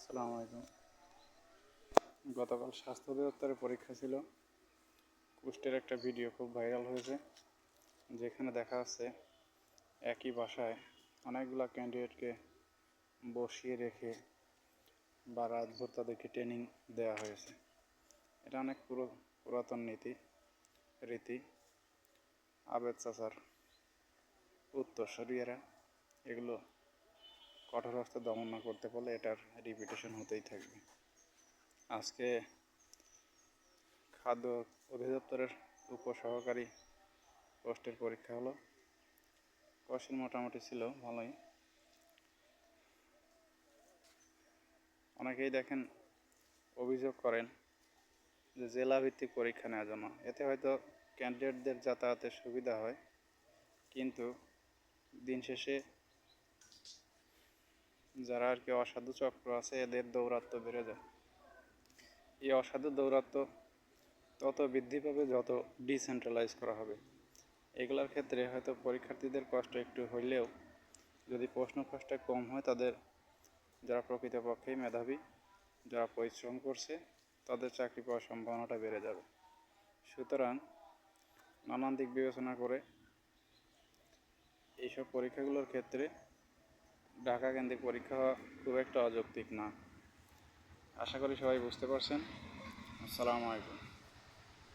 আসসালামু আলাইকুম। গতকাল স্বাস্থ্য অধিদপ্তরের পরীক্ষা ছিল। কুষ্টের একটা ভিডিও খুব ভাইরাল হয়েছে, যেখানে দেখা যাচ্ছে একই বাসায় অনেকগুলো ক্যান্ডিডেটকে বসিয়ে রেখে বা রাতভর তাদেরকে ট্রেনিং দেওয়া হয়েছে। এটা অনেক পুরাতন রীতি। আবেদ চাচার উত্তরসূরিরা এগুলো কঠোর হস্তে দমন না করতে পারলে এটার রিপিটেশন হতেই থাকবে। আজকে খাদ্য অধিদপ্তরের উপসহকারী পোস্টের পরীক্ষা হলো। কোশ্চেন মোটামুটি ছিল ভালোই। অনেকেই দেখেন অভিযোগ করেন যে জেলাভিত্তিক পরীক্ষা নেওয়ার জন্য, এতে হয়তো ক্যান্ডিডেটদের যাতায়াতের সুবিধা হয়, কিন্তু দিন শেষে যারা আর কি অসাধু চক্র আছে এদের দৌরাত্ম্য বেড়ে যায়। এই অসাধু দৌরাত্ম্য তত বৃদ্ধি পাবে যত ডিসেন্ট্রালাইজ করা হবে। এগুলোর ক্ষেত্রে হয়তো পরীক্ষার্থীদের কষ্ট একটু হইলেও যদি প্রশ্ন ফাঁসটা কম হয়, তাদের যারা প্রকৃতপক্ষেই মেধাবী, যারা পরিশ্রম করছে, তাদের চাকরি পাওয়ার সম্ভাবনাটা বেড়ে যাবে। সুতরাং নানান দিক বিবেচনা করে এইসব পরীক্ষাগুলোর ক্ষেত্রে ঢাকা কেন্দ্রিক পরীক্ষা হওয়া খুব একটা অযৌক্তিক না। আশা করি সবাই বুঝতে পারছেন। আসসালামু আলাইকুম।